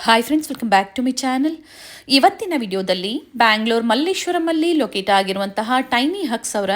Hi friends, welcome back to my channel. ಇವತ್ತಿನ ವಿಡಿಯೋದಲ್ಲಿ ಬ್ಯಾಂಗ್ಳೂರ್ ಮಲ್ಲೇಶ್ವರಮಲ್ಲಿ ಲೊಕೇಟ್ ಆಗಿರುವಂತಹ ಟೈನಿ ಹಕ್ಸ್ ಅವರ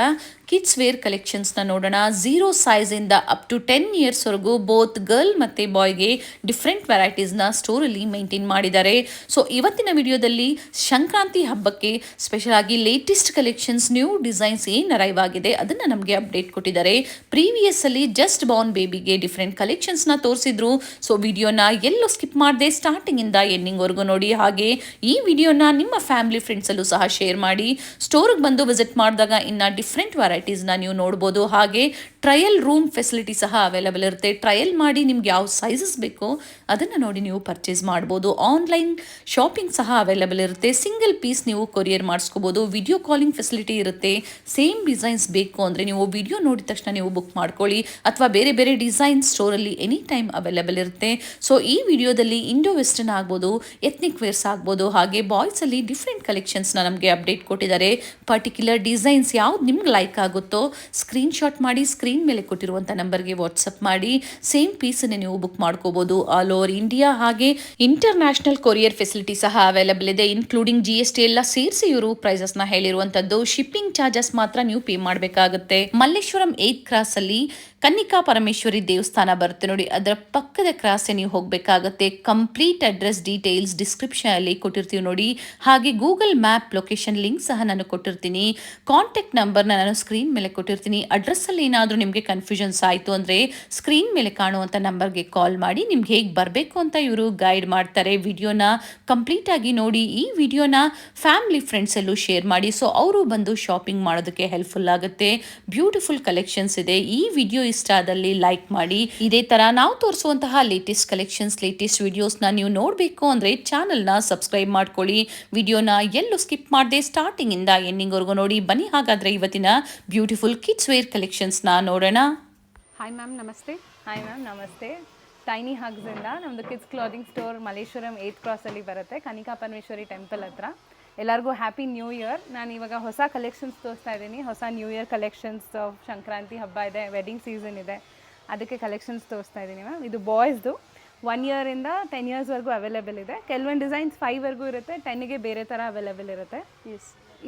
ಕಿಡ್ಸ್ ವೇರ್ ಕಲೆಕ್ಷನ್ಸ್ನ ನೋಡೋಣ. 0 ಸೈಜಿಂದ ಅಪ್ ಟು 10 ಇಯರ್ಸ್ವರೆಗೂ ಬೋತ್ ಗರ್ಲ್ ಮತ್ತು ಬಾಯ್ಗೆ ಡಿಫ್ರೆಂಟ್ ವೆರೈಟೀಸ್ನ ಸ್ಟೋರಲ್ಲಿ ಮೇಂಟೈನ್ ಮಾಡಿದ್ದಾರೆ. ಸೊ ಇವತ್ತಿನ ವಿಡಿಯೋದಲ್ಲಿ ಸಂಕ್ರಾಂತಿ ಹಬ್ಬಕ್ಕೆ ಸ್ಪೆಷಲ್ ಆಗಿ ಲೇಟೆಸ್ಟ್ ಕಲೆಕ್ಷನ್ಸ್, ನ್ಯೂ ಡಿಸೈನ್ಸ್ ಏನು ಅರೈವ್ ಆಗಿದೆ ಅದನ್ನು ನಮಗೆ ಅಪ್ಡೇಟ್ ಕೊಟ್ಟಿದ್ದಾರೆ. ಪ್ರೀವಿಯಸ್ ಅಲ್ಲಿ ಜಸ್ಟ್ ಬಾರ್ನ್ ಬೇಬಿಗೆ ಡಿಫ್ರೆಂಟ್ ಕಲೆಕ್ಷನ್ಸ್ನ ತೋರಿಸಿದ್ರು. ಸೊ ವಿಡಿಯೋನ ಎಲ್ಲೂ ಸ್ಕಿಪ್ ಮಾಡದೆ ಸ್ಟಾರ್ಟಿಂಗ್ ಇಂದ ಎಂಡಿಂಗ್ ವರೆಗೂ ನೋಡಿ. ಹಾಗೆ ಈ ವಿಡಿಯೋನ ನಿಮ್ಮ ಫ್ಯಾಮಿಲಿ ಫ್ರೆಂಡ್ಸ್ ಅಲ್ಲೂ ಸಹ ಶೇರ್ ಮಾಡಿ. ಸ್ಟೋರ್ಗೆ ಬಂದು ವಿಸಿಟ್ ಮಾಡಿದಾಗ ಇನ್ನ ಡಿಫ್ರೆಂಟ್ ವೆರೈಟೀಸ್ನ ನೀವು ನೋಡ್ಬೋದು. ಹಾಗೆ ಟ್ರಯಲ್ ರೂಮ್ ಫೆಸಿಲಿಟಿ ಸಹ ಅವೈಲೇಬಲ್ ಇರುತ್ತೆ. ಟ್ರಯಲ್ ಮಾಡಿ ನಿಮ್ಗೆ ಯಾವ ಸೈಜಸ್ ಬೇಕೋ ಅದನ್ನು ನೋಡಿ ನೀವು ಪರ್ಚೇಸ್ ಮಾಡ್ಬೋದು. ಆನ್ಲೈನ್ ಶಾಪಿಂಗ್ ಸಹ ಅವೈಲೇಬಲ್ ಇರುತ್ತೆ. ಸಿಂಗಲ್ ಪೀಸ್ ನೀವು ಕೊರಿಯರ್ ಮಾಡಿಸ್ಕೋಬೋದು. ವಿಡಿಯೋ ಕಾಲಿಂಗ್ ಫೆಸಿಲಿಟಿ ಇರುತ್ತೆ. ಸೇಮ್ ಡಿಸೈನ್ಸ್ ಬೇಕು ಅಂದರೆ ನೀವು ವಿಡಿಯೋ ನೋಡಿದ ತಕ್ಷಣ ನೀವು ಬುಕ್ ಮಾಡ್ಕೊಳ್ಳಿ, ಅಥವಾ ಬೇರೆ ಬೇರೆ ಡಿಸೈನ್ ಸ್ಟೋರಲ್ಲಿ ಎನಿ ಟೈಮ್ ಅವೈಲೇಬಲ್ ಇರುತ್ತೆ. ಸೊ ಈ ವಿಡಿಯೋದಲ್ಲಿ ಇಂಡೋ ವೆಸ್ಟರ್ನ್ ಆಗ್ಬೋದು, ಎಥ್ನಿಕ್ ವೇರ್ಸ್ ಆಗ್ಬೋದು, ಹಾಗೆ ಬಾಯ್ಸಲ್ಲಿ ಡಿಫ್ರೆಂಟ್ ಕಲೆಕ್ಷನ್ಸ್ನ ನಮಗೆ ಅಪ್ಡೇಟ್ ಕೊಟ್ಟಿದ್ದಾರೆ. ಪರ್ಟಿಕ್ಯುಲರ್ ಡಿಸೈನ್ಸ್ ಯಾವ್ದು ನಿಮ್ಗೆ ಲೈಕ್ ಆಗುತ್ತೋ ಸ್ಕ್ರೀನ್ಶಾಟ್ ಮಾಡಿ ಸ್ಕ್ರೀನ್ ಮೇಲೆ ಕೊಟ್ಟಿರುವಂಥ ನಂಬರ್ಗೆ ವಾಟ್ಸಪ್ ಮಾಡಿ ಸೇಮ್ ಪೀಸನ್ನೇ ನೀವು ಬುಕ್ ಮಾಡ್ಕೋಬೋದು. ಆಲ್ ಓವರ್ ಇಂಡಿಯಾ ಹಾಗೆ ಇಂಟರ್ನ್ಯಾಷನಲ್ ಕೊರಿಯರ್ ಫೆಸಿಲಿಟಿ ಸಹ ಅವೈಲೇಬಲ್ ಇದೆ. ಇನ್ಕ್ಲೂಡಿಂಗ್ GST ಎಲ್ಲ ಸೇರಿಸಿ ಇವರು ಪ್ರೈಸಸ್ನ ಹೇಳಿರುವಂಥದ್ದು. ಶಿಪ್ಪಿಂಗ್ ಚಾರ್ಜಸ್ ಮಾತ್ರ ನೀವು ಪೇ ಮಾಡಬೇಕಾಗುತ್ತೆ. ಮಲ್ಲೇಶ್ವರಂ 8th ಕ್ರಾಸ್ ಅಲ್ಲಿ ಕನ್ನಿಕಾ ಪರಮೇಶ್ವರಿ ದೇವಸ್ಥಾನ ಬರುತ್ತೆ ನೋಡಿ, ಅದರ ಪಕ್ಕದ ಕ್ರಾಸ್ಗೆ ನೀವು ಹೋಗಬೇಕಾಗುತ್ತೆ. ಕಂಪ್ಲೀಟ್ ಅಡ್ರೆಸ್ ಡೀಟೇಲ್ಸ್ ಡಿಸ್ಕ್ರಿಪ್ಷನ್ ಅಲ್ಲಿ ಕೊಟ್ಟಿರ್ತೀವಿ ನೋಡಿ. ಹಾಗೆ ಗೂಗಲ್ ಮ್ಯಾಪ್ ಲೊಕೇಶನ್ ಲಿಂಕ್ ಸಹ ನಾನು ಕೊಟ್ಟಿರ್ತೀನಿ. ಕಾಂಟ್ಯಾಕ್ಟ್ ನಂಬರ್ನ ನಾನು ಸ್ಕ್ರೀನ್ ಮೇಲೆ ಕೊಟ್ಟಿರ್ತೀನಿ. ಅಡ್ರೆಸ್ಸಲ್ಲಿ ಏನಾದರೂ ನಿಮಗೆ ಕನ್ಫ್ಯೂಷನ್ಸ್ ಆಯಿತು ಅಂದರೆ ಸ್ಕ್ರೀನ್ ಮೇಲೆ ಕಾಣುವಂಥ ನಂಬರ್ಗೆ ಕಾಲ್ ಮಾಡಿ ನಿಮ್ಗೆ ಹೇಗೆ ಬರಬೇಕು ಅಂತ ಇವರು ಗೈಡ್ ಮಾಡ್ತಾರೆ. ವಿಡಿಯೋನ ಕಂಪ್ಲೀಟ್ ಆಗಿ ನೋಡಿ. ಈ ವಿಡಿಯೋನ ಫ್ಯಾಮಿಲಿ ಫ್ರೆಂಡ್ಸ್ ಎಲ್ಲೂ ಶೇರ್ ಮಾಡಿ, ಸೊ ಅವರು ಬಂದು ಶಾಪಿಂಗ್ ಮಾಡೋದಕ್ಕೆ ಹೆಲ್ಪ್ಫುಲ್ ಆಗುತ್ತೆ. ಬ್ಯೂಟಿಫುಲ್ ಕಲೆಕ್ಷನ್ಸ್ ಇದೆ. ಈ ವಿಡಿಯೋ ಇಷ್ಟ ಆದಲ್ಲಿ ಲೈಕ್ ಮಾಡಿ. ಇದೇ ತರ ನಾವು ತೋರಿಸುವಂತಹ ಲೇಟೆಸ್ಟ್ ಕಲೆಕ್ಷನ್ಸ್, ಲೇಟೆಸ್ಟ್ ವಿಡಿಯೋಸ್ನ ನೀವು ನೋಡಬೇಕು ಅಂದರೆ ಚಾನಲ್ನ ಸಬ್ಸ್ಕ್ರೈಬ್ ಮಾಡ್ಕೊಳ್ಳಿ. ವಿಡಿಯೋನ ಎಲ್ಲೂ ಸ್ಕಿಪ್ ಮಾಡದೆ ಸ್ಟಾರ್ಟಿಂಗ್ ಇಂದ ಎಂಡಿಂಗ್ ವರೆಗೂ ನೋಡಿ. ಬನ್ನಿ ಹಾಗಾದ್ರೆ ಇವತ್ತಿನ ಬ್ಯೂಟಿಫುಲ್ ಕಿಡ್ಸ್ ವೇರ್ ಕಲೆಕ್ಷನ್ಸ್ನ ನೋಡೋಣ. ಹಾಯ್ ಮ್ಯಾಮ್, ನಮಸ್ತೆ. ಹಾಯ್ ಮ್ಯಾಮ್, ನಮಸ್ತೆ. ಟೈನಿ ಹಗ್ಸಿಂದ ನಮ್ಮದು kids clothing store Malleshwaram 8th ಕ್ರಾಸಲ್ಲಿ ಬರುತ್ತೆ, ಕನಿಕಾ ಪರಮೇಶ್ವರಿ ಟೆಂಪಲ್ ಹತ್ರ. ಎಲ್ಲರಿಗೂ ಹ್ಯಾಪಿ ನ್ಯೂ ಇಯರ್. ನಾನು ಇವಾಗ ಹೊಸ ಕಲೆಕ್ಷನ್ಸ್ ತೋರಿಸ್ತಾ ಇದ್ದೀನಿ. ಹೊಸ ನ್ಯೂ ಇಯರ್ ಕಲೆಕ್ಷನ್ಸ್, ಸಂಕ್ರಾಂತಿ ಹಬ್ಬ ಇದೆ, ವೆಡ್ಡಿಂಗ್ ಸೀಸನ್ ಇದೆ, ಅದಕ್ಕೆ ಕಲೆಕ್ಷನ್ಸ್ ತೋರಿಸ್ತಾ ಇದ್ದೀನಿ ಮ್ಯಾಮ್. ಇದು ಬಾಯ್ಸ್ದು 1 ಇಯರಿಂದ 10 ಇಯರ್ಸ್ವರೆಗೂ ಅವೈಲೇಬಲ್ ಇದೆ. ಕೆಲವೊಂದು ಡಿಸೈನ್ಸ್ 5ವರೆಗೂ ಇರುತ್ತೆ, 10ಗೆ ಬೇರೆ ಥರ ಅವೈಲೇಬಲ್ ಇರುತ್ತೆ.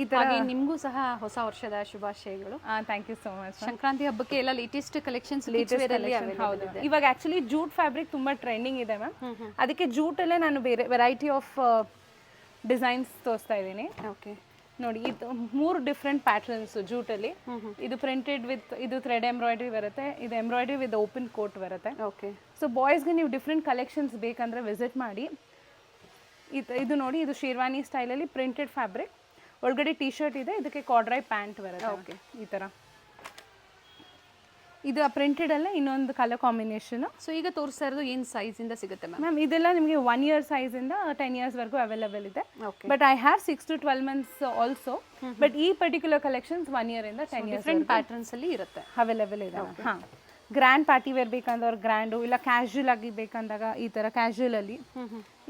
ಈ ತರ ನಿಮಗೂ ಸಹ ಹೊಸ ವರ್ಷದ ಶುಭಾಶಯಗಳು. Thank you so much. Sankranti ಹಬ್ಬಕ್ಕೆ ಎಲ್ಲ ಲೇಟೆಸ್ಟ್ ಕಲೆಕ್ಷನ್ಸ್ ಹೌದು. ಇವಾಗ ಆಕ್ಚುಲಿ ಜೂಟ್ ಫ್ಯಾಬ್ರಿಕ್ ತುಂಬಾ ಟ್ರೆಂಡಿಂಗ್ ಇದೆ ಮ್ಯಾಮ್. ಅದಕ್ಕೆ ಜೂಟಲ್ಲೇ ನಾನು ಬೇರೆ ವೆರೈಟಿ ಆಫ್ ಡಿಸೈನ್ಸ್ ತೋರಿಸ್ತಾ ಇದ್ದೀನಿ. ಓಕೆ ನೋಡಿ, ಇದು 3 ಡಿಫ್ರೆಂಟ್ ಪ್ಯಾಟರ್ನ್ಸ್ ಜೂಟಲ್ಲಿ. ಇದು ಪ್ರಿಂಟೆಡ್ ವಿತ್, ಇದು ಥ್ರೆಡ್ ಎಂಬ್ರಾಯ್ಡ್ರಿ ಬರುತ್ತೆ, ಇದು ಎಂಬ್ರಾಯ್ಡ್ರಿ ವಿತ್ ಓಪನ್ ಕೋಟ್ ಬರುತ್ತೆ. ಓಕೆ. ಸೊ ಬಾಯ್ಸ್ಗೆ ನೀವು ಡಿಫ್ರೆಂಟ್ ಕಲೆಕ್ಷನ್ಸ್ ಬೇಕಂದ್ರೆ ವಿಸಿಟ್ ಮಾಡಿ. ಇದು ನೋಡಿ, ಇದು ಶೇರ್ವಾನಿ ಸ್ಟೈಲಲ್ಲಿ ಪ್ರಿಂಟೆಡ್ ಫ್ಯಾಬ್ರಿಕ್, ಒಳಗಡೆ ಟೀ ಶರ್ಟ್ ಇದೆ, ಇದಕ್ಕೆ ಕಾರ್ಡ್ರೈ ಪ್ಯಾಂಟ್ ಬರುತ್ತೆ. ಓಕೆ, ಈ ಥರ. ಇದು ಆ ಪ್ರಿಂಟೆಡ್ ಅಲ್ಲೇ ಇನ್ನೊಂದು ಕಲರ್ ಕಾಂಬಿನೇಷನ್. ಸೊ ಈಗ ತೋರಿಸ್ತಾ ಇರೋದು ಏನು ಸೈಜ್ ಇಂದ ಸಿಗುತ್ತೆ ಮ್ಯಾಮ್? ಇದೆಲ್ಲ ನಿಮಗೆ 1 ಇಯರ್ ಸೈಜಿಂದ 10 ಇಯರ್ಸ್ವರೆಗೂ ಅವೈಲೇಬಲ್ ಇದೆ. Okay. But I have 6 to 12 months also. But ಈ ಪರ್ಟಿಕ್ಯುಲರ್ ಕಲೆಕ್ಷನ್ಸ್ 1 ಇಯರಿಂದ 10 ಇಯರ್ಸ್ ಡಿಫ್ರೆಂಟ್ ಪ್ಯಾಟರ್ನ್ಸ್ ಅಲ್ಲಿ ಇರುತ್ತೆ, ಅವೈಲೇಬಲ್ ಇದೆ. ಹಾಂ, ಗ್ರ್ಯಾಂಡ್ ಪಾರ್ಟಿ ವೇರ್ ಬೇಕಂದವ್ರು ಗ್ರ್ಯಾಂಡು, ಇಲ್ಲ ಕ್ಯಾಶುಯಲ್ ಆಗಿ ಬೇಕಂದಾಗ ಈ ಥರ ಕ್ಯಾಶುಯಲ್ ಅಲ್ಲಿ.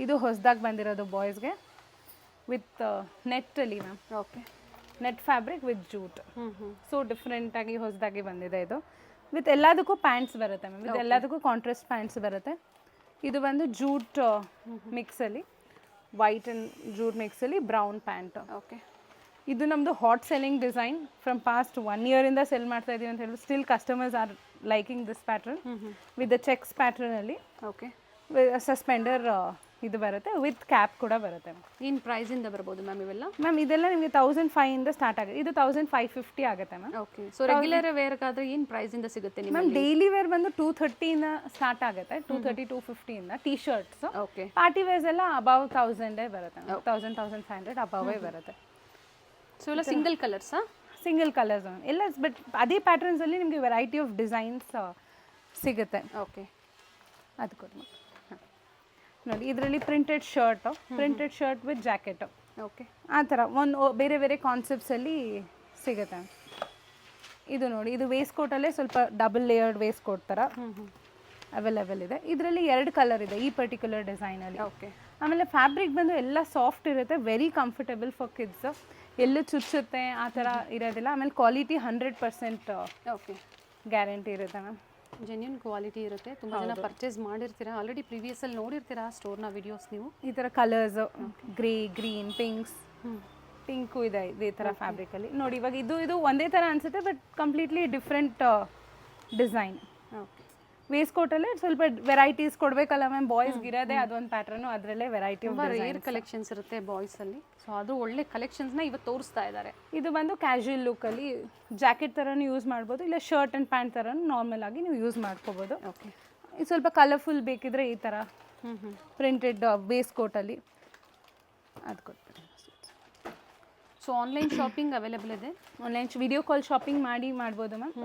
ಇದು ಹೊಸದಾಗಿ ಬಂದಿರೋದು ಬಾಯ್ಸ್ಗೆ ವಿತ್ ನೆಟ್ಟಲ್ಲಿ ma'am. Okay. Net fabric with jute. So ಡಿಫ್ರೆಂಟಾಗಿ ಹೊಸದಾಗಿ ಬಂದಿದೆ ಇದು. ವಿತ್ ಎಲ್ಲದಕ್ಕೂ ಪ್ಯಾಂಟ್ಸ್ ಬರುತ್ತೆ ಮ್ಯಾಮ್. ಇದು ಎಲ್ಲದಕ್ಕೂ ಕಾಂಟ್ರಾಸ್ಟ್ ಪ್ಯಾಂಟ್ಸ್ ಬರುತ್ತೆ. ಇದು ಬಂದು ಜೂಟ್ ಮಿಕ್ಸಲ್ಲಿ, ವೈಟ್ ಆ್ಯಂಡ್ ಜೂಟ್ ಮಿಕ್ಸಲ್ಲಿ ಬ್ರೌನ್ ಪ್ಯಾಂಟ್. ಓಕೆ. ಇದು ನಮ್ಮದು hot selling design. From past 1 ಇಯರಿಂದ ಸೆಲ್ ಮಾಡ್ತಾ ಇದೀವಿ ಅಂತ ಹೇಳಿ still customers are liking this pattern with the checks ಪ್ಯಾಟರ್ನಲ್ಲಿ. ಓಕೆ. ಸಸ್ಪೆಂಡರ್ ಇದು ಬರುತ್ತೆ, ವಿತ್ ಕ್ಯಾಪ್ ಕೂಡ ಬರುತ್ತೆ. ಏನು ಪ್ರೈಸಿಂದ ಬರ್ಬೋದು ಮ್ಯಾಮ್ ಇವೆಲ್ಲ? ಮ್ಯಾಮ್ ಇದೆಲ್ಲ ನಿಮಗೆ 1005 ಇಂದ ಸ್ಟಾರ್ಟ್ ಆಗುತ್ತೆ. ಇದು 1550 ಆಗುತ್ತೆ ಮ್ಯಾಮ್. ಓಕೆ. ಸೊ ರೆಗ್ಯುಲರ್ ವೇರ್ಗಾದ್ರೆ ಏನು ಪ್ರೈಸಿಂದ ಸಿಗುತ್ತೆ ನಿಮಗೆ? ಮ್ಯಾಮ್ ಡೈಲಿ ವೇರ್ ಬಂದು 230 ಇಂದ ಸ್ಟಾರ್ಟ್ ಆಗುತ್ತೆ, 230 250 ಇಂದ. T shirts, okay. Party wares ಎಲ್ಲ ಅಬೌವ್ 1000 ಬರುತ್ತೆ, 1000 1500 ಅಬವೇ ಬರುತ್ತೆ. ಸೊ ಎಲ್ಲ ಸಿಂಗಲ್ ಕಲರ್ಸಾ? ಸಿಂಗಲ್ ಕಲರ್ಸ್ ಎಲ್ಲ. ಬಟ್ ಅದೇ ಪ್ಯಾಟರ್ನ್ಸಲ್ಲಿ ನಿಮಗೆ ವೆರೈಟಿ ಆಫ್ ಡಿಸೈನ್ಸ್ ಸಿಗುತ್ತೆ. ಓಕೆ. ಅದು ಕೊಡಿ ನೋಡಿ. ಇದರಲ್ಲಿ printed shirt with jacket. Okay. ಆ ಥರ ಒಂದು ಬೇರೆ ಬೇರೆ ಕಾನ್ಸೆಪ್ಟ್ಸಲ್ಲಿ ಸಿಗುತ್ತೆ. ಇದು ನೋಡಿ, ಇದು ವೇಸ್ಟ್ ಕೋಟಲ್ಲೇ ಸ್ವಲ್ಪ ಡಬಲ್ ಲೇಯರ್ಡ್ ವೇಸ್ಟ್ ಕೋಟ್ ಥರ ಅವೈಲೇಬಲ್ ಇದೆ. ಇದರಲ್ಲಿ 2 ಕಲರ್ ಇದೆ ಈ ಪರ್ಟಿಕ್ಯುಲರ್ ಡಿಸೈನಲ್ಲಿ. ಓಕೆ. ಆಮೇಲೆ ಫ್ಯಾಬ್ರಿಕ್ ಬಂದು ಎಲ್ಲ ಸಾಫ್ಟ್ ಇರುತ್ತೆ, ವೆರಿ ಕಂಫರ್ಟಬಲ್ ಫಾರ್ ಕಿಡ್ಸ್. ಎಲ್ಲೂ ಚುಚ್ಚುತ್ತೆ ಆ ಥರ ಇರೋದಿಲ್ಲ. ಆಮೇಲೆ ಕ್ವಾಲಿಟಿ 100% ಓಕೆ ಗ್ಯಾರಂಟಿ ಇರುತ್ತೆ ಮ್ಯಾಮ್. ಜೆನ್ಯೂನ್ ಕ್ವಾಲಿಟಿ ಇರುತ್ತೆ. ತುಂಬ ಜನ ಪರ್ಚೇಸ್ ಮಾಡಿರ್ತೀರಾ, ಆಲ್ರೆಡಿ ಪ್ರೀವಿಯಸಲ್ಲಿ ನೋಡಿರ್ತೀರಾ ಸ್ಟೋರ್ನ ವಿಡಿಯೋಸ್ ನೀವು. ಈ ಥರ ಕಲರ್ಸು ಗ್ರೇ, ಗ್ರೀನ್, ಪಿಂಕು ಇದೆ ಇದೇ ಥರ ಫ್ಯಾಬ್ರಿಕಲ್ಲಿ ನೋಡಿ. ಇವಾಗ ಇದು ಒಂದೇ ಥರ ಅನಿಸುತ್ತೆ, but completely different design. Okay. ವೇಸ್ಟ್ ಕೋಟಲ್ಲೇ ಸ್ವಲ್ಪ ವೆರೈಟೀಸ್ ಕೊಡಬೇಕಲ್ಲ ಮ್ಯಾಮ್, ಬಾಯ್ಸ್ಗೆ ಇರೋದೇ ಅದೊಂದು ಪ್ಯಾಟ್ರನು, ಅದರಲ್ಲೇ ವೆರೈಟಿ ತುಂಬ ರೇರ್ ಕಲೆಕ್ಷನ್ಸ್ ಇರುತ್ತೆ ಬಾಯ್ಸಲ್ಲಿ. ಸೊ ಅದು ಒಳ್ಳೆ ಕಲೆಕ್ಷನ್ಸ್ನ ಇವತ್ತು ತೋರಿಸ್ತಾ ಇದ್ದಾರೆ. ಇದು ಬಂದು ಕ್ಯಾಶುಯಲ್ ಲುಕ್ಕಲ್ಲಿ ಜಾಕೆಟ್ ಥರನೂ ಯೂಸ್ ಮಾಡ್ಬೋದು, ಇಲ್ಲ ಶರ್ಟ್ ಆ್ಯಂಡ್ ಪ್ಯಾಂಟ್ ಥರನೂ ನಾರ್ಮಲ್ ಆಗಿ ನೀವು ಯೂಸ್ ಮಾಡ್ಕೋಬೋದು. ಓಕೆ. ಇದು ಸ್ವಲ್ಪ ಕಲರ್ಫುಲ್ ಬೇಕಿದ್ರೆ ಈ ಥರ ಪ್ರಿಂಟೆಡ್ ವೇಸ್ಟ್ ಕೋಟಲ್ಲಿ ಅದು ಕೊಡ್ತಾರೆ. ಸೊ ಆನ್ಲೈನ್ ಶಾಪಿಂಗ್ ಅವೈಲೇಬಲ್ ಇದೆ. ಆನ್ಲೈನ್ ವಿಡಿಯೋ ಕಾಲ್ ಶಾಪಿಂಗ್ ಮಾಡ್ಬೋದು ಮ್ಯಾಮ್,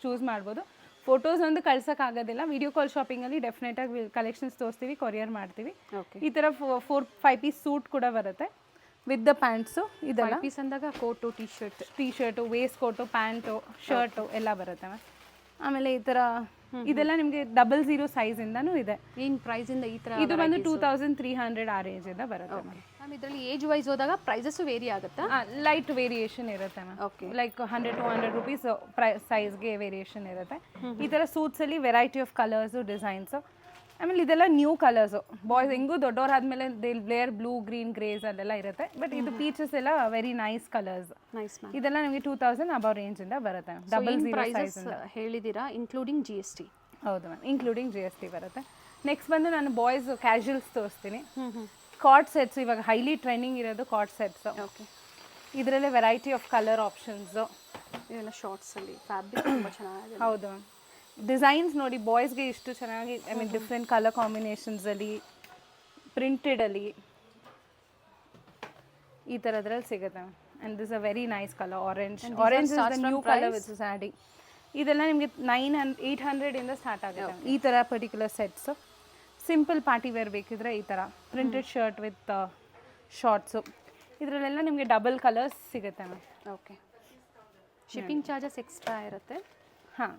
ಚೂಸ್ ಮಾಡ್ಬೋದು. ಫೋಟೋಸ್ ಒಂದು ಕಳ್ಸೋಕ್ಕಾಗೋದಿಲ್ಲ. ವಿಡಿಯೋ ಕಾಲ್ ಶಾಪಿಂಗಲ್ಲಿ ಡೆಫಿನೆಟಾಗಿ ಕಲೆಕ್ಷನ್ಸ್ ತೋರಿಸ್ತೀವಿ, ಕೊರಿಯರ್ ಮಾಡ್ತೀವಿ. ಓಕೆ. ಈ ಥರ 4-5 ಪೀಸ್ ಸೂಟ್ ಕೂಡ ಬರುತ್ತೆ ವಿತ್ ದ ಪ್ಯಾಂಟ್ಸು. ಇದೆಲ್ಲ ಪೀಸ್ ಅಂದಾಗ coat, T shirt, waste coat, pant, shirt ಎಲ್ಲ ಬರುತ್ತೆ ಮ್ಯಾಮ್. ಆಮೇಲೆ ಈ ಥರ ಇದೆಲ್ಲ ನಿಮಗೆ 00 ಸೈಜಿಂದನೂ ಇದೆ. ಏನು ಪ್ರೈಸಿಂದ ಈ ಥರ? ಇದು ಬಂದು 2300 ಆ ರೇಂಜಿಂದ ಬರುತ್ತೆ ಮ್ಯಾಮ್. ಮ್ಯಾಮ್ ಇದರಲ್ಲಿ ಏಜ್ ವೈಸ್ ಹೋದಾಗ ಪ್ರೈಸಸ್ಸು ವೇರಿ ಆಗುತ್ತಾ? ಲೈಟ್ ವೇರಿಯೇಷನ್ ಇರುತ್ತೆ ಮ್ಯಾಮ್. ಓಕೆ. ಲೈಕ್ 100-200 ರುಪೀಸ್ ಸೈಜ್ಗೆ ವೇರಿಯೇಷನ್ ಇರುತ್ತೆ. ಈ ಥರ ಸೂಟ್ಸಲ್ಲಿ ವೆರೈಟಿ ಆಫ್ ಕಲರ್ಸು, ಡಿಸೈನ್ಸು. ಆಮೇಲೆ ಇದೆಲ್ಲ ನ್ಯೂ ಕಲರ್ಸು. ಬಾಯ್ಸ್ ಹೆಂಗೂ ದೊಡ್ಡವರಾದ್ಮೇಲೆ ಬ್ಲೇರ್ ಬ್ಲೂ, ಗ್ರೀನ್, ಗ್ರೇಸ್ ಅದೆಲ್ಲ ಇರುತ್ತೆ. ಬಟ್ ಇದು ಪೀಚಸ್ ಎಲ್ಲ very nice colours. Nice ma'am. ಇದೆಲ್ಲ ನಿಮಗೆ 2000 ಅಬೌವ್ ರೇಂಜಿಂದ ಬರುತ್ತೆ. 00 ಸೈಜ್ ಹೇಳಿದ್ದೀರಾ ಇನ್ಕ್ಲೂಡಿಂಗ್ GST? ಹೌದು ಮ್ಯಾಮ್, ಇನ್ಕ್ಲೂಡಿಂಗ್ GST ಬರುತ್ತೆ. ನೆಕ್ಸ್ಟ್ ಬಂದು ನಾನು ಬಾಯ್ಸ್ ಕ್ಯಾಶುಯಲ್ಸ್ ತೋರಿಸ್ತೀನಿ. ಕಾರ್ಡ್ ಸೆಟ್ಸ್ ಇವಾಗ ಹೈಲಿ ಟ್ರೆಂಡಿಂಗ್ ಇರೋದು ಕಾರ್ಡ್ ಸೆಟ್ಸ್. ಓಕೆ. ಇದರಲ್ಲೇ ವೆರೈಟಿ ಆಫ್ ಕಲರ್ ಆಪ್ಷನ್ಸು. ಇದೆಲ್ಲ ಶಾರ್ಟ್ಸಲ್ಲಿ ಫ್ಯಾಬ್ರಿಕ್ ತುಂಬ ಚೆನ್ನಾಗಿದೆ. ಹೌದು ಮ್ಯಾಮ್. ಡಿಸೈನ್ಸ್ ನೋಡಿ, ಬಾಯ್ಸ್ಗೆ ಇಷ್ಟು ಚೆನ್ನಾಗಿ, ಐ ಮೀನ್ ಡಿಫ್ರೆಂಟ್ ಕಲರ್ ಕಾಂಬಿನೇಷನ್ಸಲ್ಲಿ, ಪ್ರಿಂಟೆಡಲ್ಲಿ ಈ ಥರದ್ರಲ್ಲಿ ಸಿಗುತ್ತೆ ma'am. And this a very nice colour, orange is the new colour which is adding. ಇದೆಲ್ಲ ನಿಮಗೆ 900-800 ಸ್ಟಾರ್ಟ್ ಆಗುತ್ತೆ ಈ ಥರ particular sets. Simple party wear ಬೇಕಿದ್ರೆ ಈ ಥರ ಪ್ರಿಂಟೆಡ್ ಶರ್ಟ್ ವಿತ್ ಶಾರ್ಟ್ಸು. ಇದರಲ್ಲೆಲ್ಲ ನಿಮಗೆ ಡಬಲ್ ಕಲರ್ಸ್ ಸಿಗುತ್ತೆ ma'am. Okay. Shipping charges extra ಇರುತ್ತೆ. ಹಾಂ,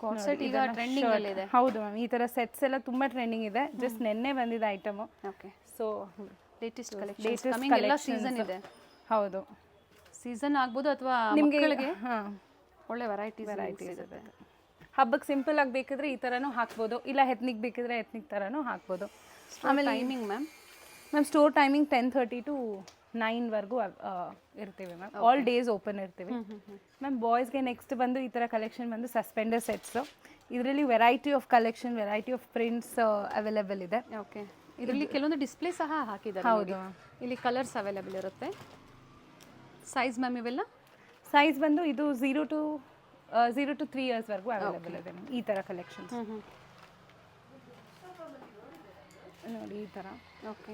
ಕಾರ್ಸೆಟ್ ಈಗ ಟ್ರೆಂಡಿಂಗ್ ಅಲ್ಲಿ ಇದೆ. ಹೌದು ಮ್ಯಾಮ್, ಈ ಥರ ಸೆಟ್ಸ್ ಎಲ್ಲ ತುಂಬ ಟ್ರೆಂಡಿಂಗ್ ಇದೆ. ಜಸ್ಟ್ ನೆನ್ನೆ ಬಂದಿದೆ item. Okay. So latest collection ಎಲ್ಲ ಸೀಸನ್ ಇದೆ. ಹೌದು, ಸೀಸನ್ ಆಗ್ಬೋದು ಅಥವಾ ನಿಮಗೆ ಮಕ್ಕಳಿಗೆ ಹಾಂ ಒಳ್ಳೆ ವೆರೈಟೀಸ್ ಇರುತ್ತೆ. ಹಬ್ಬಕ್ಕೆ ಸಿಂಪಲ್ ಆಗಿ ಬೇಕಿದ್ರೆ ಈ ಥರನೂ ಹಾಕ್ಬೋದು, ಇಲ್ಲ ಎತ್ನಿಕ್ ಬೇಕಿದ್ರೆ ಎತ್ನಿಕ್ ಥರನೂ ಹಾಕ್ಬೋದು. ಆಮೇಲೆ timing ma'am store timing 10:30 to 9ವರೆಗೂ ಇರ್ತೀವಿ ಮ್ಯಾಮ್. ಆಲ್ ಡೇಸ್ ಓಪನ್ ಇರ್ತೀವಿ ಮ್ಯಾಮ್. ಬಾಯ್ಸ್ಗೆ ನೆಕ್ಸ್ಟ್ ಬಂದು ಈ ಥರ ಕಲೆಕ್ಷನ್ ಬಂದು ಸಸ್ಪೆಂಡರ್ ಸೆಟ್ಸು. ಇದರಲ್ಲಿ variety of collection, variety of prints available ಇದೆ. ಓಕೆ. ಇದರಲ್ಲಿ ಕೆಲವೊಂದು ಡಿಸ್ಪ್ಲೇ ಸಹ ಹಾಕಿದ್ದಾರೆ. ಹೌದು ಮ್ಯಾಮ್. ಇಲ್ಲಿ ಕಲರ್ಸ್ ಅವೈಲೇಬಲ್ ಇರುತ್ತೆ. ಸೈಜ್ ಮ್ಯಾಮ್ ಇವೆಲ್ಲ ಸೈಜ್ ಬಂದು ಇದು 0 to 3 ಇಯರ್ಸ್ವರೆಗೂ ಅವೈಲೇಬಲ್ ಇದೆ ಮ್ಯಾಮ್. ಈ ಥರ ಕಲೆಕ್ಷನ್ಸ್ ನೋಡಿ, ಈ ಥರ okay.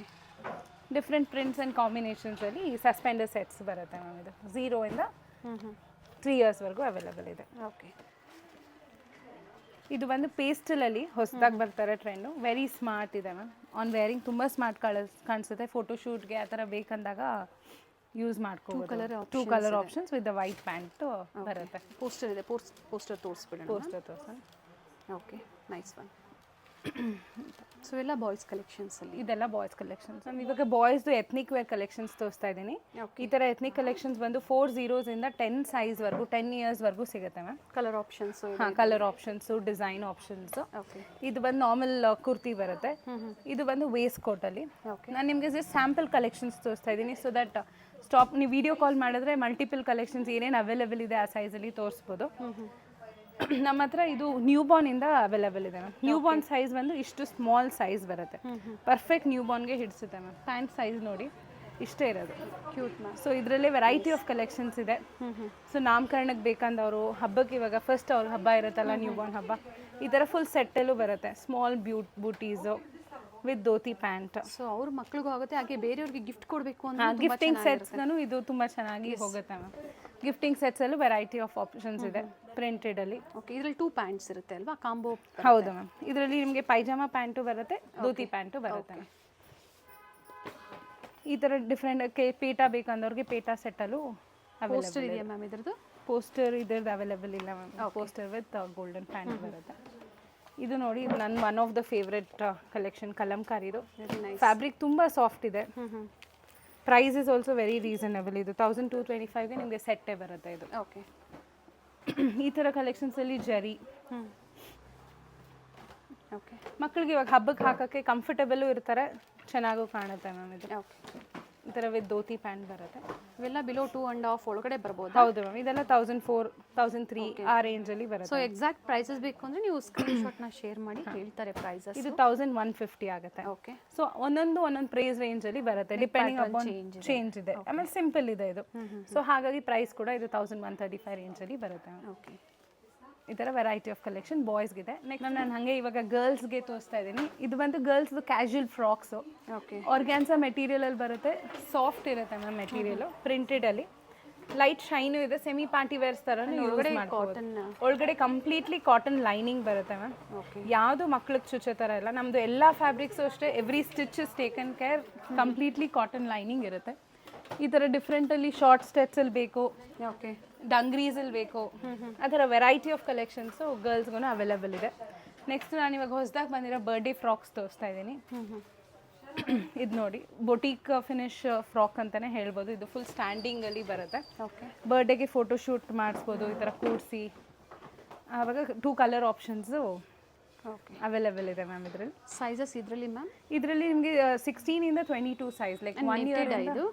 Different prints and ಕಾಂಬಿನೇಷನ್ಸಲ್ಲಿ suspender sets ಬರುತ್ತೆ ಮ್ಯಾಮ್. ಇದು 0 to 3 ಇಯರ್ಸ್ವರೆಗೂ ಅವೈಲೇಬಲ್ ಇದೆ. ಓಕೆ. ಇದು ಬಂದು ಪೇಸ್ಟಲಲ್ಲಿ ಹೊಸದಾಗಿ ಬರ್ತಾರೆ ಟ್ರೆಂಡು. ವೆರಿ ಸ್ಮಾರ್ಟ್ ಇದೆ ಮ್ಯಾಮ್. ಆನ್ ವೇರಿಂಗ್ ತುಂಬ ಸ್ಮಾರ್ಟ್ ಕಾಣಿಸುತ್ತೆ. ಫೋಟೋಶೂಟ್ಗೆ ಆ ಥರ ಬೇಕಂದಾಗ ಯೂಸ್ ಮಾಡ್ಕೋಬೋದು. 2 colour options with the white pant ಬರುತ್ತೆ. ಪೋಸ್ಟರ್ ಇದೆ. ಪೋಸ್ಟರ್ ತೋರಿಸ್ಬಿಡೋಣ. ಪೋಸ್ಟರ್ ತೋರಿಸೋಣ. Okay, nice one. ಸೊ ಎಲ್ಲ ಬಾಯ್ಸ್ ಕಲೆಕ್ಷನ್ಸಲ್ಲಿ ಇದೆಲ್ಲ ಬಾಯ್ಸ್ ಕಲೆಕ್ಷನ್ಸ್. ನಾನು ಇವಾಗ ಬಾಯ್ಸ್ದು ಎತ್ನಿಕ್ ವೇರ್ ಕಲೆಕ್ಷನ್ಸ್ ತೋರಿಸ್ತಾ ಇದ್ದೀನಿ. ಈ ಥರ ಎತ್ನಿಕ್ ಕಲೆಕ್ಷನ್ಸ್ ಬಂದು 40 10 ಸೈಜ್ವರೆಗೂ 10 ಇಯರ್ಸ್ವರೆಗೂ ಸಿಗುತ್ತೆ ಮ್ಯಾಮ್. Colour options. ಹಾಂ, colour options, design options. Okay. ಇದು ಬಂದು ನಾರ್ಮಲ್ ಕುರ್ತಿ ಬರುತ್ತೆ. ಇದು ಬಂದು ವೇಸ್ಟ್ ಕೋಟಲ್ಲಿ. ಓಕೆ. ನಾನು ನಿಮಗೆ ಜಸ್ಟ್ ಸ್ಯಾಂಪಲ್ ಕಲೆಕ್ಷನ್ಸ್ ತೋರಿಸ್ತಾ ಇದ್ದೀನಿ. ಸೊ ದಟ್ ನೀವು ವಿಡಿಯೋ ಕಾಲ್ ಮಾಡಿದ್ರೆ ಮಲ್ಟಿಪಲ್ ಕಲೆಕ್ಷನ್ಸ್ ಏನೇನು ಅವೈಲೇಬಲ್ ಇದೆ ಆ ಸೈಜಲ್ಲಿ ತೋರಿಸ್ಬೋದು. ನಮ್ಮ ಹತ್ರ ಇದು ನ್ಯೂ ಬಾರ್ನಿಂದ ಅವೈಲೇಬಲ್ ಇದೆ ಮ್ಯಾಮ್. ನ್ಯೂ ಬಾರ್ನ್ ಸೈಜ್ ಬಂದು ಇಷ್ಟು ಸ್ಮಾಲ್ ಸೈಜ್ ಬರುತ್ತೆ. ಪರ್ಫೆಕ್ಟ್ ನ್ಯೂ ಬಾರ್ನ್ಗೆ ಹಿಡಿಸುತ್ತೆ ಮ್ಯಾಮ್. ಪ್ಯಾಂಟ್ ಸೈಜ್ ನೋಡಿ ಇಷ್ಟೇ ಇರೋದು. Cute ma'am. ಸೊ ಇದರಲ್ಲೇ ವೆರೈಟಿ ಆಫ್ ಕಲೆಕ್ಷನ್ಸ್ ಇದೆ. ಸೊ ನಾಮಕರಣಕ್ಕೆ ಬೇಕಂದವರು, ಹಬ್ಬಕ್ಕೆ ಇವಾಗ ಫಸ್ಟ್ ಅವ್ರ ಹಬ್ಬ ಇರುತ್ತಲ್ಲ, ನ್ಯೂ ಬಾರ್ನ್ ಹಬ್ಬ, ಈ ಥರ ಫುಲ್ ಸೆಟ್ಟಲ್ಲೂ ಬರುತ್ತೆ. Small booties with dhoti pant. So ಅವ್ರ ಮಕ್ಳಿಗೂ ಆಗುತ್ತೆ, ಹಾಗೆ ಬೇರೆಯವ್ರಿಗೆ ಗಿಫ್ಟ್ ಕೊಡಬೇಕು ಅಂತ ಗಿಫ್ಟಿಂಗ್ ಸೆಟ್ಸ್ನೂ ಇದು ತುಂಬ ಚೆನ್ನಾಗಿ ಹೋಗುತ್ತೆ ಮ್ಯಾಮ್. ಗಿಫ್ಟಿಂಗ್ ಸೆಟ್ಸಲ್ಲೂ ವೆರೈಟಿ ಆಫ್ ಆಪ್ಷನ್ಸ್ ಇದೆ ಪ್ರಿಂಟೆಡಲ್ಲಿ. ಓಕೆ. ಇದರಲ್ಲಿ 2 ಪ್ಯಾಂಟ್ಸ್ ಇರುತ್ತೆ ಅಲ್ವಾ, ಕಾಂಬೋ? ಹೌದು ಮ್ಯಾಮ್. ಇದರಲ್ಲಿ ನಿಮಗೆ ಪೈಜಾಮಾ ಪ್ಯಾಂಟು ಬರುತ್ತೆ, ಧೋತಿ ಪ್ಯಾಂಟು ಬರುತ್ತೆ. ಈ ಥರ ಡಿಫ್ರೆಂಟ್ ಪೇಟ ಬೇಕಂದವ್ರಿಗೆ ಪೇಟ ಸೆಟ್ಟಲ್ಲೂ ಪೋಸ್ಟರ್ ಇದೆಯಾ ಮ್ಯಾಮ್ ಇದ್ರದ್ದು? ಪೋಸ್ಟರ್ ಇದ್ರದ್ದು ಅವೈಲೇಬಲ್ ಇಲ್ಲ ma'am. Poster with golden pant ಬರುತ್ತೆ. ಇದು ನೋಡಿ, ಇದು ನನ್ನ one of the favourite collection, ಕಲಂಕಾರಿದು. ಫ್ಯಾಬ್ರಿಕ್ ತುಂಬ ಸಾಫ್ಟ್ ಇದೆ. Price is also very reasonable. ಇದು 1225ಗೆ ನಿಮಗೆ ಸೆಟ್ಟೇ ಬರುತ್ತೆ ಇದು. ಓಕೆ. ಈ ಥರ ಕಲೆಕ್ಷನ್ಸಲ್ಲಿ ಜರಿ ಓಕೆ ಮಕ್ಕಳಿಗೆ ಇವಾಗ ಹಬ್ಬಕ್ಕೆ ಹಾಕೋಕ್ಕೆ ಕಂಫರ್ಟಬಲ್ಲು ಇರ್ತಾರೆ, ಚೆನ್ನಾಗೂ ಕಾಣುತ್ತೆ ಮ್ಯಾಮ್ ಇದು. ಓಕೆ ಈ ಥರ ವಿತ್ ಧೋತಿ ಪ್ಯಾಂಟ್ ಬರುತ್ತೆ. ಇವೆಲ್ಲ ಬಿಲೋ 2.5 ಒಳಗಡೆ ಬರ್ಬೋದು. ಹೌದು ಮ್ಯಾಮ್, ಇದೆಲ್ಲ 1400, 1003 ಆ ರೇಂಜಲ್ಲಿ ಬರುತ್ತೆ. ಸೊ ಎಕ್ಸಾಕ್ಟ್ ಪ್ರೈಸಸ್ ಬೇಕು ಅಂದರೆ ನೀವು ಸ್ಕ್ರೀನ್ಶಾಟ್ನ ಶೇರ್ ಮಾಡಿ ಹೇಳ್ತಾರೆ ಪ್ರೈಸಸ್. ಇದು 1150 ಆಗುತ್ತೆ. ಓಕೆ ಸೊ ಒಂದೊಂದು ಪ್ರೈಸ್ ರೇಂಜಲ್ಲಿ ಬರುತ್ತೆ, ಡಿಪೆಂಡಿಂಗ್ ಅಪಾನ್ ಚೇಂಜ್ ಇದೆ. ಆಮೇಲೆ ಸಿಂಪಲ್ ಇದೆ ಇದು. ಸೊ ಹಾಗಾಗಿ ಪ್ರೈಸ್ ಕೂಡ ಇದು 1135 ರೇಂಜಲ್ಲಿ ಬರುತ್ತೆ. ಓಕೆ ಈ ಥರ ವೆರೈಟಿ ಆಫ್ ಕಲೆಕ್ಷನ್ ಬಾಯ್ಸ್ಗಿದೆ. ನೆಕ್ಸ್ಟ್ ನಾನು ಹಾಗೆ ಇವಾಗ ಗರ್ಲ್ಸ್ಗೆ ತೋರಿಸ್ತಾ ಇದ್ದೀನಿ. ಇದು ಬಂದು ಗರ್ಲ್ಸ್ದು ಕ್ಯಾಶುವಲ್ ಫ್ರಾಕ್ಸು. ಓಕೆ ಆರ್ಗ್ಯಾನ್ಸಾ ಮೆಟೀರಿಯಲಲ್ಲಿ ಬರುತ್ತೆ, ಸಾಫ್ಟ್ ಇರುತ್ತೆ ಮ್ಯಾಮ್ ಮೆಟೀರಿಯಲು, ಪ್ರಿಂಟೆಡಲ್ಲಿ ಲೈಟ್ ಶೈನು ಇದೆ, ಸೆಮಿ ಪಾರ್ಟಿ ವೇರ್ಸ್ ಥರ ಒಳಗಡೆ ಕಂಪ್ಲೀಟ್ಲಿ ಕಾಟನ್ ಲೈನಿಂಗ್ ಬರುತ್ತೆ ಮ್ಯಾಮ್. ಯಾವುದು ಮಕ್ಳಿಗೆ ಚುಚ್ಚೋ ಥರ ಇಲ್ಲ. ನಮ್ಮದು ಎಲ್ಲ ಫ್ಯಾಬ್ರಿಕ್ಸು ಅಷ್ಟೇ, every stitch is taken care, completely cotton lining ಇರುತ್ತೆ. ಈ ಥರ ಡಿಫ್ರೆಂಟಲ್ಲಿ ಶಾರ್ಟ್ ಸ್ಟೆಪ್ಸಲ್ಲಿ ಬೇಕು, ಓಕೆ ಡಂಗ್ರೀಸಲ್ಲಿ ಬೇಕು, ಆ ಥರ ವೆರೈಟಿ ಆಫ್ ಕಲೆಕ್ಷನ್ಸು ಗರ್ಲ್ಸ್ಗೂ ಅವೈಲೇಬಲ್ ಇದೆ. ನೆಕ್ಸ್ಟ್ ನಾನು ಇವಾಗ ಹೊಸದಾಗಿ ಬಂದಿರೋ ಬರ್ಡೇ ಫ್ರಾಕ್ಸ್ ತೋರಿಸ್ತಾ ಇದ್ದೀನಿ. ಇದು ನೋಡಿ, ಬೊಟೀಕ್ ಫಿನಿಶ್ ಫ್ರಾಕ್ ಅಂತಲೇ ಹೇಳ್ಬೋದು. ಇದು ಫುಲ್ ಸ್ಟ್ಯಾಂಡಿಂಗಲ್ಲಿ ಬರುತ್ತೆ. ಓಕೆ ಬರ್ಡೇಗೆ ಫೋಟೋಶೂಟ್ ಮಾಡಿಸ್ಬೋದು ಈ ಥರ ಕೂಡಿಸಿ. ಆವಾಗ 2 ಕಲರ್ ಆಪ್ಷನ್ಸು ಓಕೆ ಅವೈಲೇಬಲ್ ಇದೆ ಮ್ಯಾಮ್ ಇದರಲ್ಲಿ. ಸೈಜಸ್ ಇದರಲ್ಲಿ ಮ್ಯಾಮ್? ಇದರಲ್ಲಿ ನಿಮಗೆ 16 ಇಂದ 22 ಸೈಜ್, ಲೈಕ್ 1 ಇಯರ್ ಇದು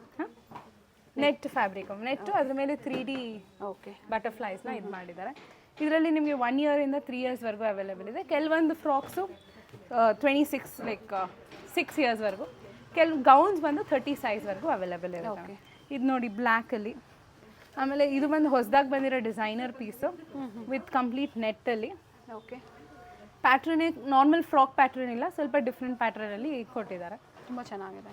ನೆಟ್ ಫ್ಯಾಬ್ರಿಕ್, ನೆಟ್ಟು ಅದ್ರ ಮೇಲೆ 3D ಓಕೆ ಬಟರ್ಫ್ಲೈಸ್ನ ಇದು ಮಾಡಿದ್ದಾರೆ. ಇದರಲ್ಲಿ ನಿಮಗೆ 1 ಇಯರಿಂದ 3 ಇಯರ್ಸ್ವರೆಗೂ ಅವೈಲೇಬಲ್ ಇದೆ. ಕೆಲವೊಂದು ಫ್ರಾಕ್ಸು 26 ಲೈಕ್ 6 ಇಯರ್ಸ್ವರೆಗೂ, ಕೆಲವು ಗೌನ್ಸ್ ಬಂದು 30 ಸೈಜ್ವರೆಗೂ ಅವೈಲೇಬಲ್ ಇರುತ್ತೆ. ಇದು ನೋಡಿ ಬ್ಲ್ಯಾಕಲ್ಲಿ. ಆಮೇಲೆ ಇದು ಬಂದು ಹೊಸದಾಗಿ ಬಂದಿರೋ ಡಿಸೈನರ್ ಪೀಸು ವಿತ್ ಕಂಪ್ಲೀಟ್ ನೆಟ್ಟಲ್ಲಿ. Okay pattern normal frock pattern ಇಲ್ಲ, ಸ್ವಲ್ಪ ಡಿಫ್ರೆಂಟ್ ಪ್ಯಾಟ್ರನಲ್ಲಿ ಕೊಟ್ಟಿದ್ದಾರೆ. ತುಂಬ ಚೆನ್ನಾಗಿದೆ.